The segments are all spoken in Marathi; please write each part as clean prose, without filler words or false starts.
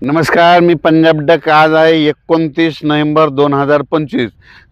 नमस्कार, मी पंजाब डक. आज आहे 29 नोव्हेंबर 2025.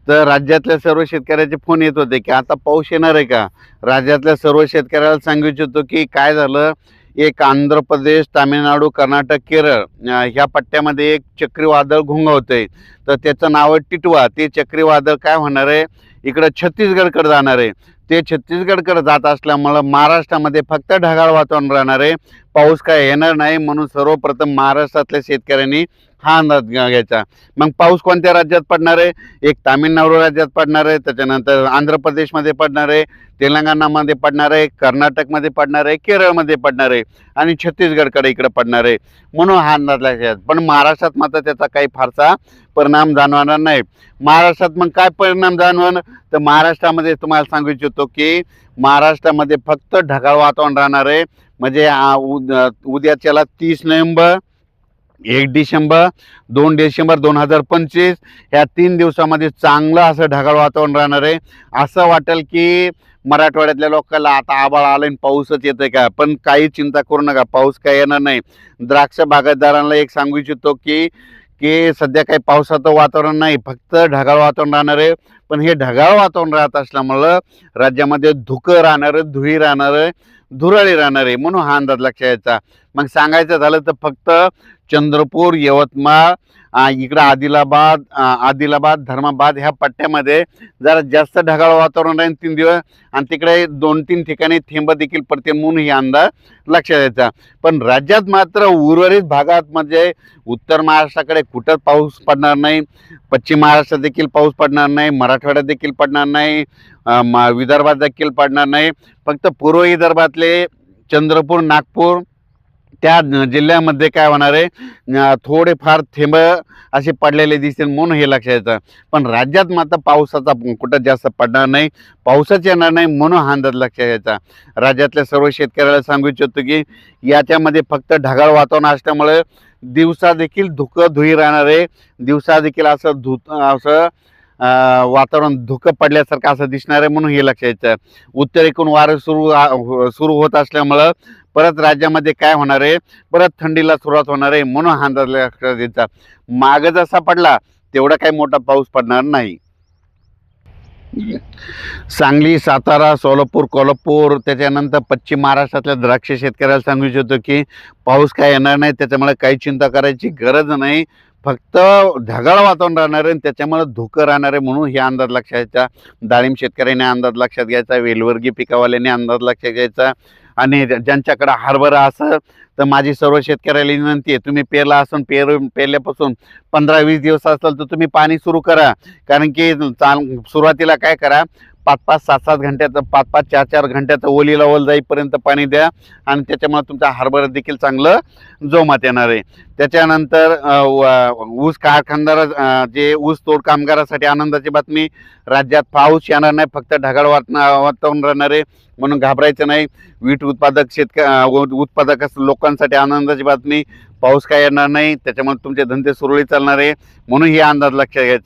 तर राज्यातल्या सर्व शेतकऱ्याचे फोन येत होते की आता पाऊस येणार आहे का. राज्यातल्या सर्व शेतकऱ्याला सांगू इच्छितो की काय झालं, एक आंध्र प्रदेश, तामिळनाडू, कर्नाटक, केरळ ह्या पट्ट्यामध्ये एक चक्रीवादळ घोंघावतंय. तर त्याचं नाव आहे टिटवा. ते चक्रीवादळ काय होणार आहे, इकडं छत्तीसगडकडे जाणार आहे. ते छत्तीसगडकडे जात असल्यामुळं महाराष्ट्रामध्ये फक्त ढगाळ वातावरण राहणार आहे, पाऊस काय येणार नाही. म्हणून सर्वप्रथम महाराष्ट्रातल्या शेतकऱ्यांनी हा अंदाज घ्यायचा. मग पाऊस कोणत्या राज्यात पडणार आहे? एक तामिळनाडू राज्यात पडणार आहे, त्याच्यानंतर आंध्र प्रदेशमध्ये पडणार आहे, तेलंगणामध्ये पडणार आहे, कर्नाटकमध्ये पडणार आहे, केरळमध्ये पडणार आहे आणि छत्तीसगडकडे इकडे पडणार आहे. म्हणून हा अंदाज घ्यायचा. पण महाराष्ट्रात मात्र त्याचा काही फारसा परिणाम जाणवणार नाही. महाराष्ट्रात मग काय परिणाम जाणवणार, तर महाराष्ट्रामध्ये तुम्हाला सांगू इच्छितो की महाराष्ट्रामध्ये फक्त ढगाळ वातावरण राहणार आहे. म्हणजे उद्याच्याला 30 नोव्हेंबर, 1 डिसेंबर, 2 डिसेंबर 2025 ह्या 3 दिवसामध्ये चांगलं असं ढगाळ वातावरण राहणार आहे. असं वाटेल की मराठवाड्यातल्या लोकांना आता आभाळ आलं आणि पाऊसच येतोय का. पण काही चिंता करू नका, पाऊस काय येणार नाही. द्राक्ष बागायतदारांना एक सांगू इच्छितो की की सध्या काही पावसाचं वातावरण नाही, फक्त ढगाळ वातावरण राहणार आहे. पण हे ढगाळ वातावरण राहत असल्यामुळं राज्यामध्ये धुकं राहणार आहे, धुळी राहणार आहे, धुराळी राहणार आहे. म्हणून हा अंदाज लक्षात यायचा. मग सांगायचं झालं तर फक्त चंद्रपूर, यवतमाळ, इकडं आदिलाबाद, धर्माबाद ह्या पट्ट्यामध्ये जरा जास्त ढगाळ वातावरण राहील 3 दिवस, आणि तिकडे 2-3 ठिकाणी थेंब देखील पडतील. म्हणून ही अंदाज लक्षात यायचा. पण राज्यात मात्र उर्वरित भागात म्हणजे उत्तर महाराष्ट्राकडे कुठंच पाऊस पडणार नाही, पश्चिम महाराष्ट्रात देखील पाऊस पडणार नाही, मराठवाड्यात देखील पडणार नाही, विदर्भात देखील पडणार नाही. फक्त पूर्व विदर्भातले चंद्रपूर, नागपूर त्या जिल्ह्यामध्ये काय होणार आहे, थोडेफार थेंब असे पडलेले दिसतील. म्हणून हे लक्षात येतं. पण राज्यात मात्र पावसाचा कुठं जास्त पडणार नाही, पाऊसच येणार नाही. म्हणून हा अंदाज लक्षात यायचा. राज्यातल्या सर्व शेतकऱ्याला सांगू इच्छितो की याच्यामध्ये फक्त ढगाळ वातावरण असल्यामुळे दिवसा देखील धुकं धुई राहणार आहे. दिवसा देखील असं वातावरण धुकं पडल्यासारखं असं दिसणार आहे. म्हणून हे लक्षात यायचं. उत्तरेकडून वारं सुरू होत असल्यामुळं परत राज्यामध्ये काय होणार आहे, परत थंडीला सुरुवात होणार आहे. म्हणून हा अंदाज लक्षात द्यायचा. मागं जसा पडला तेवढा काही मोठा पाऊस पडणार नाही. सांगली, सातारा, सोलापूर, कोल्हापूर, त्याच्यानंतर पश्चिम महाराष्ट्रातल्या द्राक्ष शेतकऱ्याला सांगू इच्छितो की पाऊस काय येणार नाही, त्याच्यामुळे काही चिंता करायची गरज नाही. फक्त ढगाळ वातावरण राहणार आहे, त्याच्यामुळे धुकं राहणार आहे. म्हणून हे अंदाज लक्षात घ्यायचा. डाळिंब शेतकऱ्याने अंदाज लक्षात घ्यायचा, वेलवर्गीय पिकावाल्याने अंदाज लक्षात घ्यायचा. आणि ज्यांच्याकडे हरभरा असेल तर माझी सर्व शेतकऱ्याला विनंती आहे, तुम्ही पेरला असून पेरल्यापासून 15-20 दिवस असेल तर तुम्ही पाणी सुरू करा. कारण की सुरुवातीला काय करा, 5-5, 7-7 घंट्याचं, 5-5, 4-4 घंट्याचं ओलीला ओल जाईपर्यंत पाणी द्या, आणि त्याच्यामुळे तुमचा हरभरा देखील चांगलं जोमात येणार आहे. त्याच्यानंतर ऊस कारखानदार, जे ऊस तोड कामगारासाठी आनंदाची बातमी, राज्यात पाऊस येणार नाही, फक्त ढगाळ वातावरण राहणार आहे. म्हणून घाबरायचं नाही. वीट उत्पादक लोकांसाठी आनंदाची बातमी, पाऊस काय येणार नाही, त्याच्यामुळे तुमचे धंदे सुरळीत चालणार आहे. म्हणून हे अंदाज लक्षात घ्यायचा.